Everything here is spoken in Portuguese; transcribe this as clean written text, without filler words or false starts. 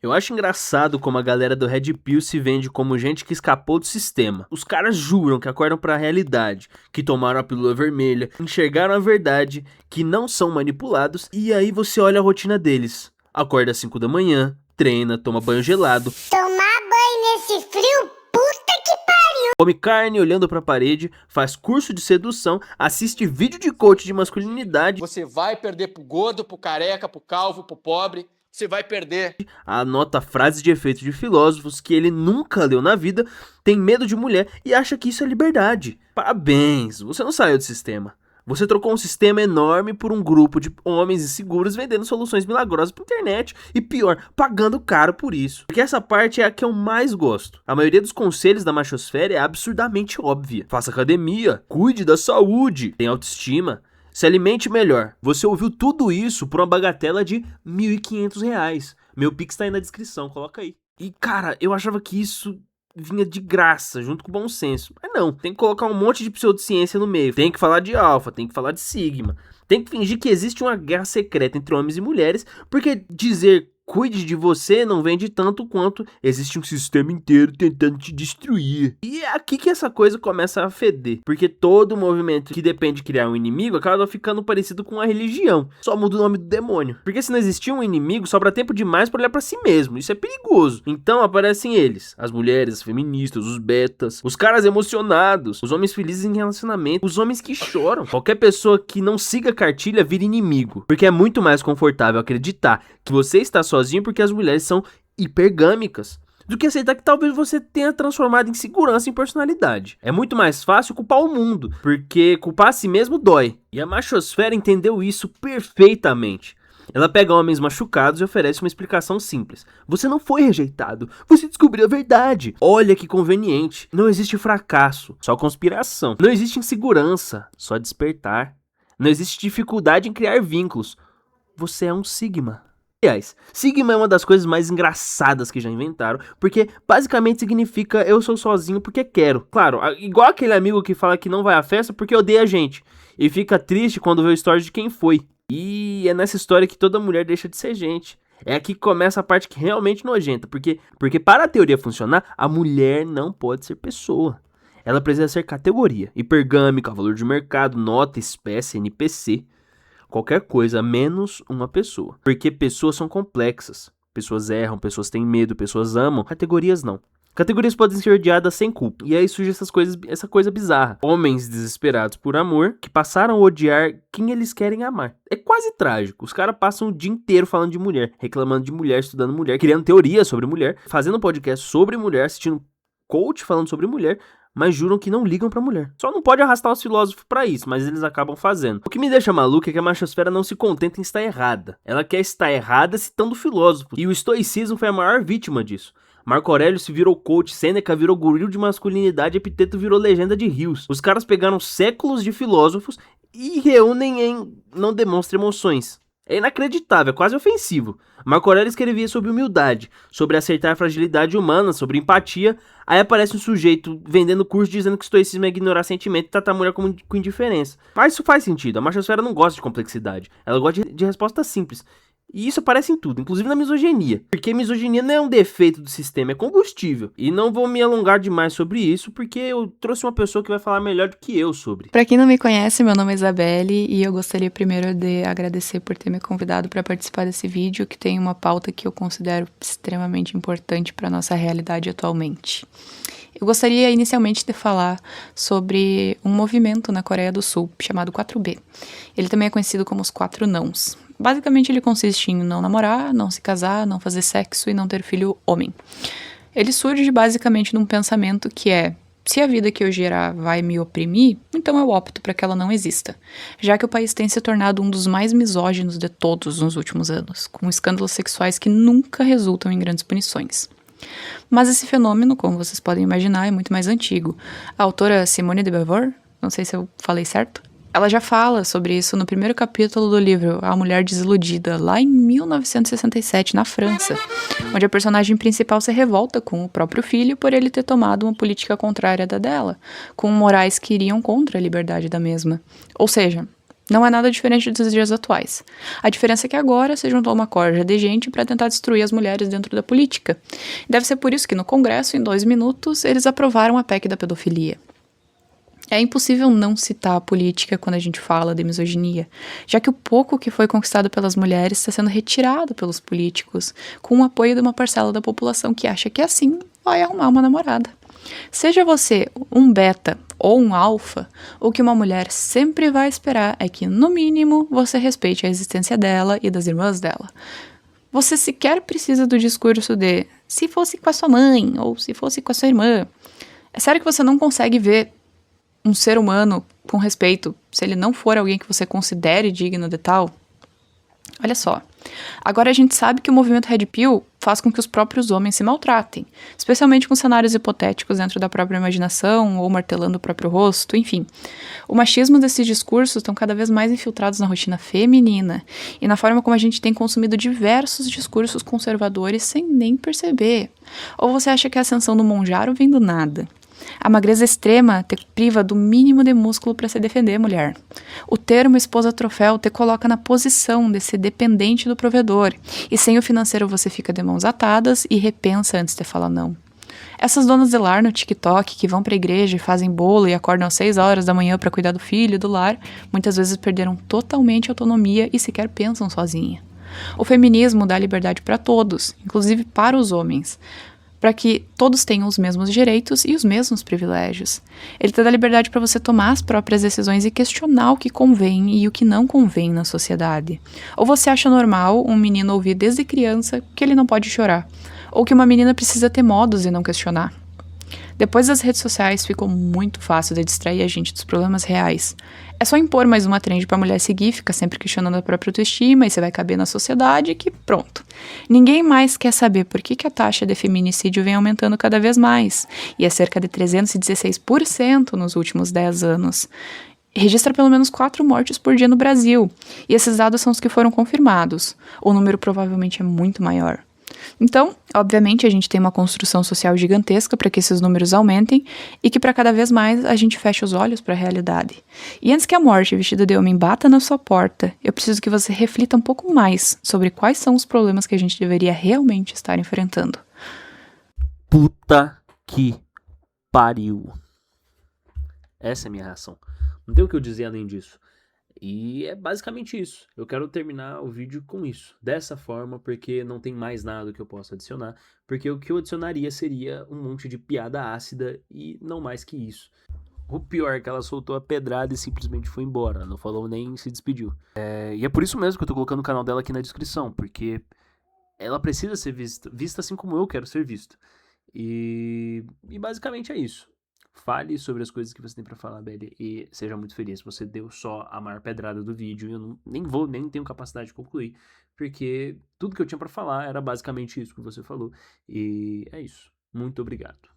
Eu acho engraçado como a galera do Red Pill se vende como gente que escapou do sistema. Os caras juram que acordam pra realidade, que tomaram a pílula vermelha, enxergaram a verdade, que não são manipulados, e aí você olha a rotina deles. Acorda às 5 da manhã, treina, toma banho gelado. Tomar banho nesse frio? Puta que pariu! Come carne olhando pra parede, faz curso de sedução, assiste vídeo de coach de masculinidade. Você vai perder pro gordo, pro careca, pro calvo, pro pobre. Você vai perder. Anota frases de efeito de filósofos que ele nunca leu na vida, tem medo de mulher e acha que isso é liberdade. Parabéns, você não saiu do sistema. Você trocou um sistema enorme por um grupo de homens inseguros vendendo soluções milagrosas pra internet e pior, pagando caro por isso. Porque essa parte é a que eu mais gosto. A maioria dos conselhos da machosfera é absurdamente óbvia. Faça academia, cuide da saúde, tenha autoestima, se alimente melhor. Você ouviu tudo isso por uma bagatela de R$1.500. Meu Pix tá aí na descrição, coloca aí. E cara, eu achava que isso vinha de graça, junto com o bom senso. Mas não, tem que colocar um monte de pseudociência no meio. Tem que falar de alfa, tem que falar de sigma. Tem que fingir que existe uma guerra secreta entre homens e mulheres, porque dizer cuide de você não vende tanto quanto existe um sistema inteiro tentando te destruir. E é aqui que essa coisa começa a feder, porque todo movimento que depende de criar um inimigo acaba ficando parecido com uma religião, só muda o nome do demônio. Porque se não existir um inimigo, sobra tempo demais pra olhar pra si mesmo, isso é perigoso. Então aparecem eles, as mulheres, as feministas, os betas, os caras emocionados, os homens felizes em relacionamento, os homens que choram. Qualquer pessoa que não siga a cartilha vira inimigo, porque é muito mais confortável acreditar que você está sozinho porque as mulheres são hipergâmicas, do que aceitar que talvez você tenha transformado insegurança em personalidade. É muito mais fácil culpar o mundo, porque culpar a si mesmo dói. E a machosfera entendeu isso perfeitamente. Ela pega homens machucados e oferece uma explicação simples. Você não foi rejeitado, você descobriu a verdade. Olha que conveniente. Não existe fracasso, só conspiração. Não existe insegurança, só despertar. Não existe dificuldade em criar vínculos. Você é um sigma. Aliás, sigma é uma das coisas mais engraçadas que já inventaram, porque basicamente significa eu sou sozinho porque quero. Claro, igual aquele amigo que fala que não vai à festa porque odeia a gente, e fica triste quando vê o story de quem foi. E é nessa história que toda mulher deixa de ser gente. É aqui que começa a parte que realmente nojenta, porque para a teoria funcionar, a mulher não pode ser pessoa. Ela precisa ser categoria, hipergâmica, valor de mercado, nota, espécie, NPC. Qualquer coisa, menos uma pessoa. Porque pessoas são complexas. Pessoas erram, pessoas têm medo, pessoas amam. Categorias não. Categorias podem ser odiadas sem culpa. E aí surge essa coisa bizarra. Homens desesperados por amor, que passaram a odiar quem eles querem amar. É quase trágico. Os caras passam o dia inteiro falando de mulher, reclamando de mulher, estudando mulher, criando teoria sobre mulher, fazendo podcast sobre mulher, assistindo coach falando sobre mulher, mas juram que não ligam pra mulher. Só não pode arrastar os filósofos pra isso, mas eles acabam fazendo. O que me deixa maluco é que a machosfera não se contenta em estar errada. Ela quer estar errada citando filósofos. E o estoicismo foi a maior vítima disso. Marco Aurélio se virou coach, Sêneca virou guru de masculinidade, Epiteto virou legenda de rios. Os caras pegaram séculos de filósofos e reúnem em não demonstra emoções. É inacreditável, é quase ofensivo. Marco Aurélio escrevia sobre humildade, sobre aceitar a fragilidade humana, sobre empatia. Aí aparece um sujeito vendendo curso dizendo que estoicismo é ignorar sentimento e tratar a mulher com indiferença. Mas isso faz sentido, a machosfera não gosta de complexidade, ela gosta de respostas simples. E isso aparece em tudo, inclusive na misoginia. Porque misoginia não é um defeito do sistema, é combustível. E não vou me alongar demais sobre isso, porque eu trouxe uma pessoa que vai falar melhor do que eu sobre. Pra quem não me conhece, meu nome é Isabelle e eu gostaria primeiro de agradecer por ter me convidado para participar desse vídeo, que tem uma pauta que eu considero extremamente importante para nossa realidade atualmente. Eu gostaria inicialmente de falar sobre um movimento na Coreia do Sul chamado 4B. Ele também é conhecido como os 4 nãos. Basicamente ele consiste em não namorar, não se casar, não fazer sexo e não ter filho homem. Ele surge basicamente num pensamento que é: se a vida que eu gerar vai me oprimir, então eu opto para que ela não exista, já que o país tem se tornado um dos mais misóginos de todos nos últimos anos, com escândalos sexuais que nunca resultam em grandes punições. Mas esse fenômeno, como vocês podem imaginar, é muito mais antigo. A autora Simone de Beauvoir, não sei se eu falei certo, ela já fala sobre isso no primeiro capítulo do livro A Mulher Desiludida, lá em 1967, na França, onde a personagem principal se revolta com o próprio filho por ele ter tomado uma política contrária da dela, com morais que iriam contra a liberdade da mesma. Ou seja, Não é nada diferente dos dias atuais. A diferença é que agora se juntou uma corja de gente para tentar destruir as mulheres dentro da política. Deve ser por isso que no Congresso, em 2 minutos, eles aprovaram a PEC da pedofilia. É impossível não citar a política quando a gente fala de misoginia, já que o pouco que foi conquistado pelas mulheres está sendo retirado pelos políticos, com o apoio de uma parcela da população que acha que assim vai arrumar uma namorada. Seja você um beta ou um alfa, o que uma mulher sempre vai esperar é que, no mínimo, você respeite a existência dela e das irmãs dela. Você sequer precisa do discurso de se fosse com a sua mãe ou se fosse com a sua irmã. É sério que você não consegue ver um ser humano com respeito se ele não for alguém que você considere digno de tal? Olha só. Agora a gente sabe que o movimento Red Pill faz com que os próprios homens se maltratem, especialmente com cenários hipotéticos dentro da própria imaginação ou martelando o próprio rosto, enfim. O machismo desses discursos estão cada vez mais infiltrados na rotina feminina e na forma como a gente tem consumido diversos discursos conservadores sem nem perceber. Ou você acha que a ascensão do Monjaro vem do nada? A magreza extrema te priva do mínimo de músculo para se defender, mulher. O termo esposa troféu te coloca na posição de ser dependente do provedor, e sem o financeiro você fica de mãos atadas e repensa antes de falar não. Essas donas de lar no TikTok que vão pra igreja e fazem bolo e acordam às 6 horas da manhã para cuidar do filho e do lar, muitas vezes perderam totalmente a autonomia e sequer pensam sozinha. O feminismo dá liberdade para todos, inclusive para os homens, para que todos tenham os mesmos direitos e os mesmos privilégios. Ele te dá liberdade para você tomar as próprias decisões e questionar o que convém e o que não convém na sociedade. Ou você acha normal um menino ouvir desde criança que ele não pode chorar, ou que uma menina precisa ter modos e não questionar. Depois das redes sociais ficou muito fácil de distrair a gente dos problemas reais. É só impor mais uma trend pra mulher seguir, fica sempre questionando a própria autoestima e você vai caber na sociedade que pronto. Ninguém mais quer saber por que a taxa de feminicídio vem aumentando cada vez mais, e é cerca de 316% nos últimos 10 anos. Registra pelo menos 4 mortes por dia no Brasil, e esses dados são os que foram confirmados. O número provavelmente é muito maior. Então, obviamente, a gente tem uma construção social gigantesca para que esses números aumentem e que para cada vez mais a gente feche os olhos para a realidade. E antes que a morte vestida de homem bata na sua porta, eu preciso que você reflita um pouco mais sobre quais são os problemas que a gente deveria realmente estar enfrentando. Puta que pariu. Essa é a minha reação. Não tem o que eu dizer além disso. E é basicamente isso. Eu quero terminar o vídeo com isso. Dessa forma, porque não tem mais nada que eu possa adicionar. Porque o que eu adicionaria seria um monte de piada ácida e não mais que isso. O pior é que ela soltou a pedrada e simplesmente foi embora. Não falou nem se despediu. E é por isso mesmo que eu tô colocando o canal dela aqui na descrição. Porque ela precisa ser vista assim como eu quero ser visto. E basicamente é isso. Fale sobre as coisas que você tem pra falar, Belly, e seja muito feliz. Você deu só a maior pedrada do vídeo e eu nem tenho capacidade de concluir, porque tudo que eu tinha pra falar era basicamente isso que você falou. E é isso. Muito obrigado.